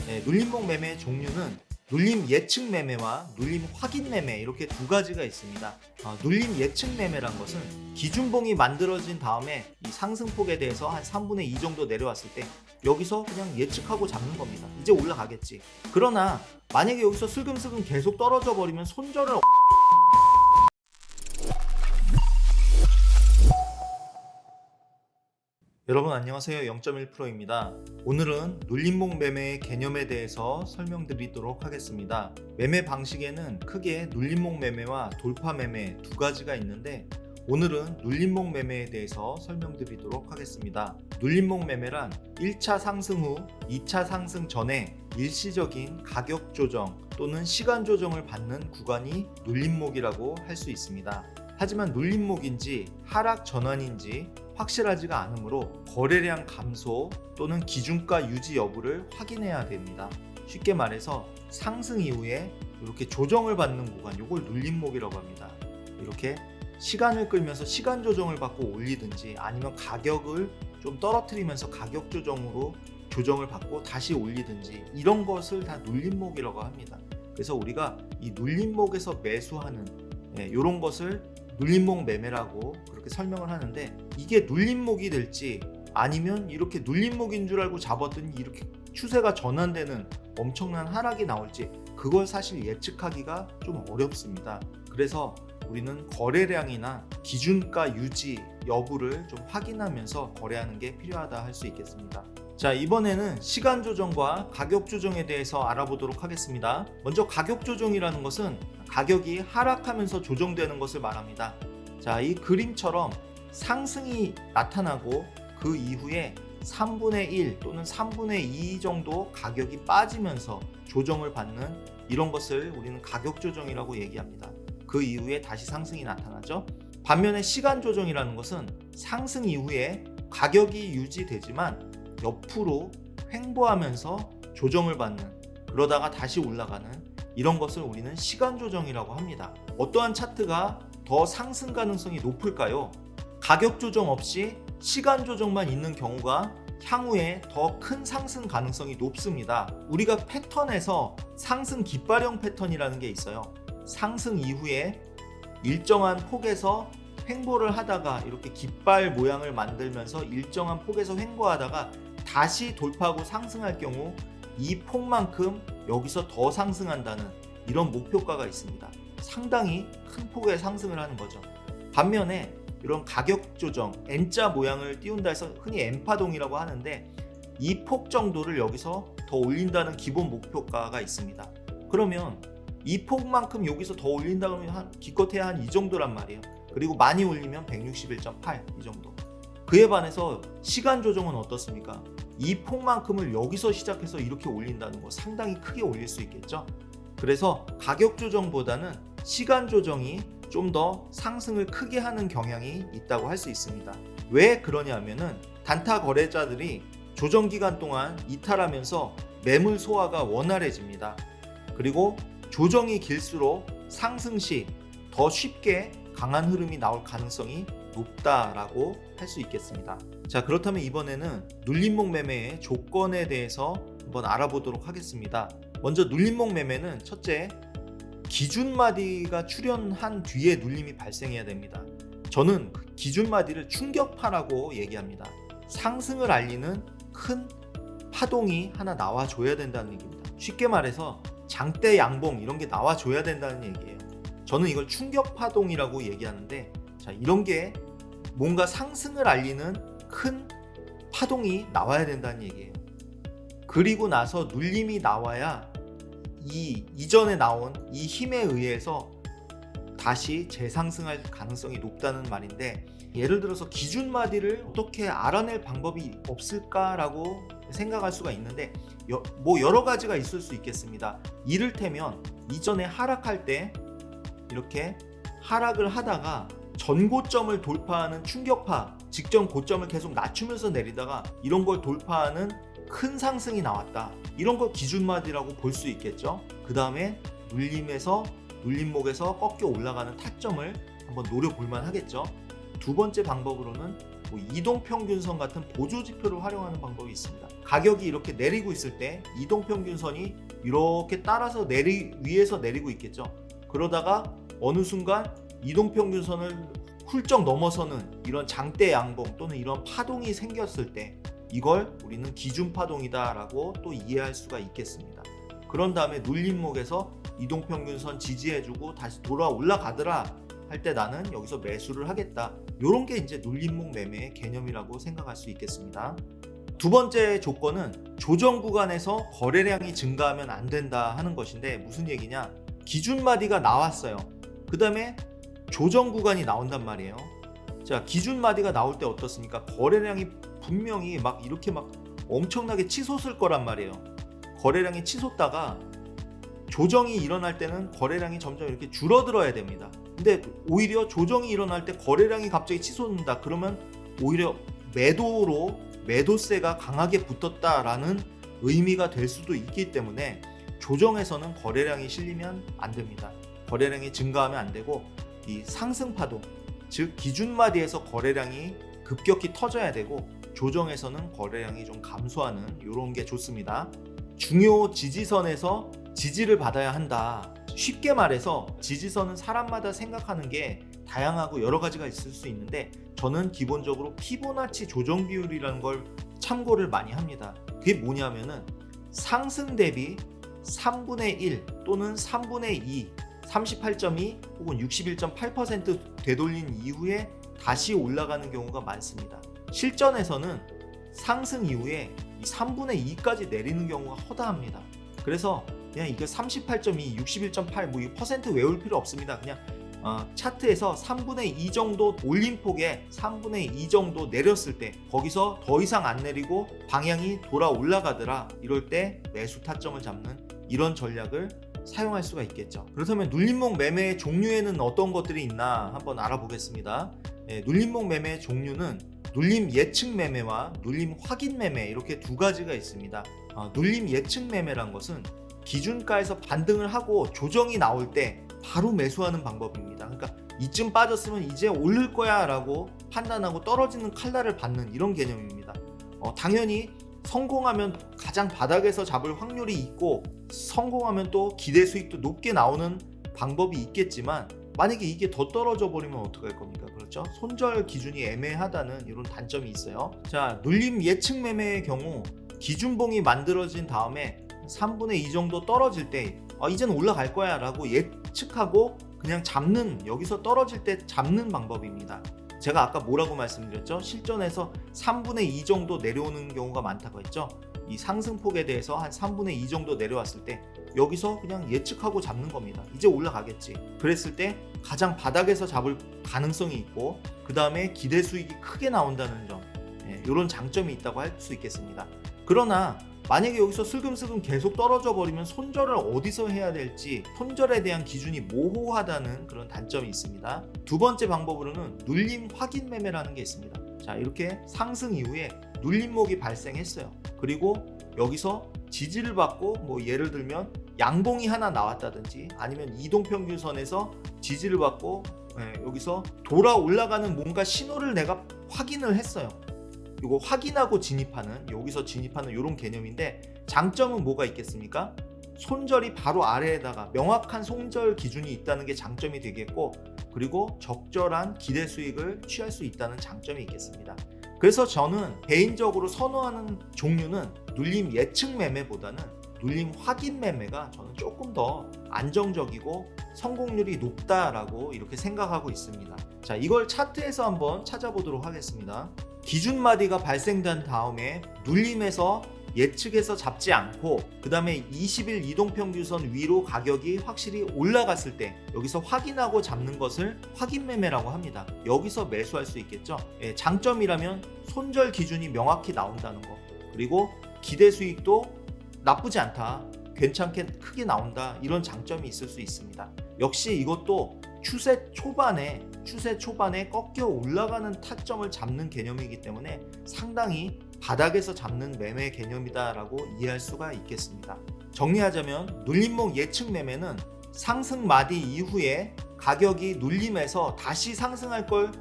눌림목 매매의 종류는 눌림 예측 매매와 눌림 확인 매매 이렇게 두 가지가 있습니다. 눌림 예측 매매란 것은 기준봉이 만들어진 다음에 이 상승폭에 대해서 한 3분의 2 정도 내려왔을 때 여기서 그냥 예측하고 잡는 겁니다. 이제 올라가겠지. 그러나 만약에 여기서 슬금슬금 계속 떨어져 버리면 손절을 여러분 안녕하세요. 0.1%입니다. 오늘은 눌림목 매매의 개념에 대해서 설명드리도록 하겠습니다. 매매 방식에는 크게 눌림목 매매와 돌파 매매 두 가지가 있는데 오늘은 눌림목 매매에 대해서 설명드리도록 하겠습니다. 눌림목 매매란 1차 상승 후 2차 상승 전에 일시적인 가격 조정 또는 시간 조정을 받는 구간이 눌림목이라고 할 수 있습니다. 하지만 눌림목인지 하락 전환인지 확실하지가 않으므로 거래량 감소 또는 기준가 유지 여부를 확인해야 됩니다. 쉽게 말해서 상승 이후에 이렇게 조정을 받는 구간, 이걸 눌림목이라고 합니다. 이렇게 시간을 끌면서 시간 조정을 받고 올리든지 아니면 가격을 좀 떨어뜨리면서 가격 조정으로 조정을 받고 다시 올리든지 이런 것을 다 눌림목이라고 합니다. 그래서 우리가 이 눌림목에서 매수하는 이런 것을 눌림목 매매라고 그렇게 설명을 하는데, 이게 눌림목이 될지 아니면 이렇게 눌림목인 줄 알고 잡았더니 이렇게 추세가 전환되는 엄청난 하락이 나올지 그걸 사실 예측하기가 좀 어렵습니다. 그래서 우리는 거래량이나 기준가 유지 여부를 좀 확인하면서 거래하는 게 필요하다 할 수 있겠습니다. 자, 이번에는 시간 조정과 가격 조정에 대해서 알아보도록 하겠습니다. 먼저 가격 조정이라는 것은 가격이 하락하면서 조정되는 것을 말합니다. 자, 이 그림처럼 상승이 나타나고 그 이후에 3분의 1 또는 3분의 2 정도 가격이 빠지면서 조정을 받는 이런 것을 우리는 가격 조정이라고 얘기합니다. 그 이후에 다시 상승이 나타나죠. 반면에 시간 조정이라는 것은 상승 이후에 가격이 유지되지만 옆으로 횡보하면서 조정을 받는, 그러다가 다시 올라가는 이런 것을 우리는 시간 조정이라고 합니다. 어떠한 차트가 더 상승 가능성이 높을까요? 가격 조정 없이 시간 조정만 있는 경우가 향후에 더 큰 상승 가능성이 높습니다. 우리가 패턴에서 상승 깃발형 패턴이라는 게 있어요. 상승 이후에 일정한 폭에서 횡보를 하다가 이렇게 깃발 모양을 만들면서 일정한 폭에서 횡보하다가 다시 돌파하고 상승할 경우 이 폭만큼 여기서 더 상승한다는 이런 목표가가 있습니다. 상당히 큰 폭의 상승을 하는 거죠. 반면에 이런 가격 조정, N자 모양을 띄운다 해서 흔히 N파동이라고 하는데 이 폭 정도를 여기서 더 올린다는 기본 목표가가 있습니다. 그러면 이 폭만큼 여기서 더 올린다 그러면 기껏해야 한 이 정도란 말이에요. 그리고 많이 올리면 161.8 이 정도. 그에 반해서 시간 조정은 어떻습니까? 이 폭만큼을 여기서 시작해서 이렇게 올린다는 거 상당히 크게 올릴 수 있겠죠. 그래서 가격 조정보다는 시간 조정이 좀 더 상승을 크게 하는 경향이 있다고 할 수 있습니다. 왜 그러냐면은 단타 거래자들이 조정 기간 동안 이탈하면서 매물 소화가 원활해집니다. 그리고 조정이 길수록 상승 시 더 쉽게 강한 흐름이 나올 가능성이 높다라고 할 수 있겠습니다. 자, 그렇다면 이번에는 눌림목 매매의 조건에 대해서 한번 알아보도록 하겠습니다. 먼저 눌림목 매매는 첫째, 기준마디가 출현한 뒤에 눌림이 발생해야 됩니다. 저는 기준마디를 충격파라고 얘기합니다. 상승을 알리는 큰 파동이 하나 나와줘야 된다는 얘기입니다. 쉽게 말해서 장대 양봉 이런 게 나와줘야 된다는 얘기예요. 저는 이걸 충격파동이라고 얘기하는데, 자, 이런 게 뭔가 상승을 알리는 큰 파동이 나와야 된다는 얘기예요. 그리고 나서 눌림이 나와야 이전에 나온 이 힘에 의해서 다시 재상승할 가능성이 높다는 말인데, 예를 들어서 기준마디를 어떻게 알아낼 방법이 없을까라고 생각할 수가 있는데 여러 가지가 있을 수 있겠습니다. 이를테면 이전에 하락할 때 이렇게 하락을 하다가 전고점을 돌파하는 충격파, 직전 고점을 계속 낮추면서 내리다가 이런 걸 돌파하는 큰 상승이 나왔다. 이런 걸 기준마디라고 볼 수 있겠죠. 그 다음에 눌림목에서 꺾여 올라가는 타점을 한번 노려볼 만 하겠죠. 두 번째 방법으로는 이동평균선 같은 보조지표를 활용하는 방법이 있습니다. 가격이 이렇게 내리고 있을 때 이동평균선이 이렇게 따라서 위에서 내리고 있겠죠. 그러다가 어느 순간 이동평균선을 훌쩍 넘어서는 이런 장대 양봉 또는 이런 파동이 생겼을 때 이걸 우리는 기준파동이다 라고 또 이해할 수가 있겠습니다. 그런 다음에 눌림목에서 이동평균선 지지해주고 다시 돌아 올라가더라 할 때 나는 여기서 매수를 하겠다. 이런 게 이제 눌림목 매매의 개념이라고 생각할 수 있겠습니다. 두 번째 조건은 조정 구간에서 거래량이 증가하면 안 된다 하는 것인데, 무슨 얘기냐? 기준 마디가 나왔어요. 그 다음에 조정 구간이 나온단 말이에요. 자, 기준 마디가 나올 때 어떻습니까? 거래량이 분명히 막 이렇게 막 엄청나게 치솟을 거란 말이에요. 거래량이 치솟다가 조정이 일어날 때는 거래량이 점점 이렇게 줄어들어야 됩니다. 근데 오히려 조정이 일어날 때 거래량이 갑자기 치솟는다. 그러면 오히려 매도세가 강하게 붙었다라는 의미가 될 수도 있기 때문에 조정에서는 거래량이 실리면 안 됩니다. 거래량이 증가하면 안 되고, 이 상승 파동, 즉 기준 마디에서 거래량이 급격히 터져야 되고, 조정에서는 거래량이 좀 감소하는 이런 게 좋습니다. 중요 지지선에서 지지를 받아야 한다. 쉽게 말해서 지지선은 사람마다 생각하는 게 다양하고 여러 가지가 있을 수 있는데, 저는 기본적으로 피보나치 조정 비율이라는 걸 참고를 많이 합니다. 그게 뭐냐면은 상승 대비 3분의 1 또는 3분의 2, 38.2 혹은 61.8% 되돌린 이후에 다시 올라가는 경우가 많습니다. 실전에서는 상승 이후에 이 3분의 2까지 내리는 경우가 허다합니다. 그래서 그냥 이거 38.2, 61.8 뭐 이 퍼센트 외울 필요 없습니다. 그냥 차트에서 3분의 2 정도 올림폭에 3분의 2 정도 내렸을 때 거기서 더 이상 안 내리고 방향이 돌아 올라가더라, 이럴 때 매수 타점을 잡는 이런 전략을 사용할 수가 있겠죠. 그렇다면 눌림목 매매의 종류에는 어떤 것들이 있나 한번 알아보겠습니다. 눌림목 매매의 종류는 눌림 예측 매매와 눌림 확인 매매, 이렇게 두 가지가 있습니다. 눌림 예측 매매란 것은 기준가에서 반등을 하고 조정이 나올 때 바로 매수하는 방법입니다. 그러니까 이쯤 빠졌으면 이제 오를 거야 라고 판단하고 떨어지는 칼날을 받는 이런 개념입니다. 당연히 성공하면 가장 바닥에서 잡을 확률이 있고, 성공하면 또 기대 수익도 높게 나오는 방법이 있겠지만, 만약에 이게 더 떨어져 버리면 어떡할 겁니까? 그렇죠? 손절 기준이 애매하다는 이런 단점이 있어요. 자, 눌림 예측 매매의 경우 기준봉이 만들어진 다음에 3분의 2 정도 떨어질 때 이제는 올라갈 거야 라고 예측하고 그냥 잡는, 여기서 떨어질 때 잡는 방법입니다. 제가 아까 뭐라고 말씀드렸죠? 실전에서 3분의 2 정도 내려오는 경우가 많다고 했죠? 이 상승폭에 대해서 한 3분의 2 정도 내려왔을 때 여기서 그냥 예측하고 잡는 겁니다. 이제 올라가겠지. 그랬을 때 가장 바닥에서 잡을 가능성이 있고, 그 다음에 기대 수익이 크게 나온다는 점, 이런 장점이 있다고 할 수 있겠습니다. 그러나 만약에 여기서 슬금슬금 계속 떨어져 버리면 손절을 어디서 해야 될지, 손절에 대한 기준이 모호하다는 그런 단점이 있습니다. 두 번째 방법으로는 눌림 확인 매매라는 게 있습니다. 자, 이렇게 상승 이후에 눌림목이 발생했어요. 그리고 여기서 지지를 받고, 뭐 예를 들면 양봉이 하나 나왔다든지, 아니면 이동평균선에서 지지를 받고 여기서 돌아 올라가는 뭔가 신호를 내가 확인을 했어요. 이거 확인하고 진입하는, 여기서 진입하는 이런 개념인데, 장점은 뭐가 있겠습니까? 손절이 바로 아래에다가 명확한 손절 기준이 있다는 게 장점이 되겠고, 그리고 적절한 기대 수익을 취할 수 있다는 장점이 있겠습니다. 그래서 저는 개인적으로 선호하는 종류는 눌림 예측 매매보다는 눌림 확인 매매가 저는 조금 더 안정적이고 성공률이 높다라고 이렇게 생각하고 있습니다. 자, 이걸 차트에서 한번 찾아보도록 하겠습니다. 기준 마디가 발생된 다음에 눌림에서 예측해서 잡지 않고, 그 다음에 20일 이동평균선 위로 가격이 확실히 올라갔을 때 여기서 확인하고 잡는 것을 확인 매매라고 합니다. 여기서 매수할 수 있겠죠. 장점이라면 손절 기준이 명확히 나온다는 거, 그리고 기대 수익도 나쁘지 않다, 괜찮게 크게 나온다, 이런 장점이 있을 수 있습니다. 역시 이것도 추세 초반에 꺾여 올라가는 타점을 잡는 개념이기 때문에 상당히 바닥에서 잡는 매매 개념이다라고 이해할 수가 있겠습니다. 정리하자면 눌림목 예측 매매는 상승 마디 이후에 가격이 눌림에서 다시 상승할 걸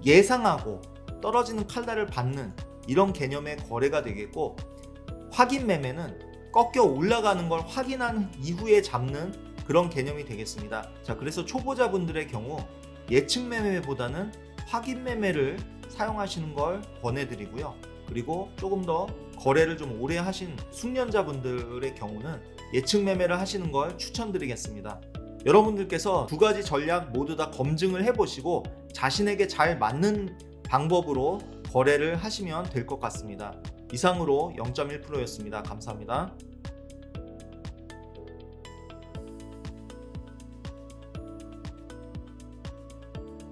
예상하고 떨어지는 칼날을 받는 이런 개념의 거래가 되겠고, 확인 매매는 꺾여 올라가는 걸 확인한 이후에 잡는 그런 개념이 되겠습니다. 자, 그래서 초보자분들의 경우 예측 매매보다는 확인 매매를 사용하시는 걸 권해드리고요. 그리고 조금 더 거래를 좀 오래 하신 숙련자분들의 경우는 예측 매매를 하시는 걸 추천드리겠습니다. 여러분들께서 두 가지 전략 모두 다 검증을 해보시고 자신에게 잘 맞는 방법으로 거래를 하시면 될 것 같습니다. 이상으로 0.1%였습니다. 감사합니다.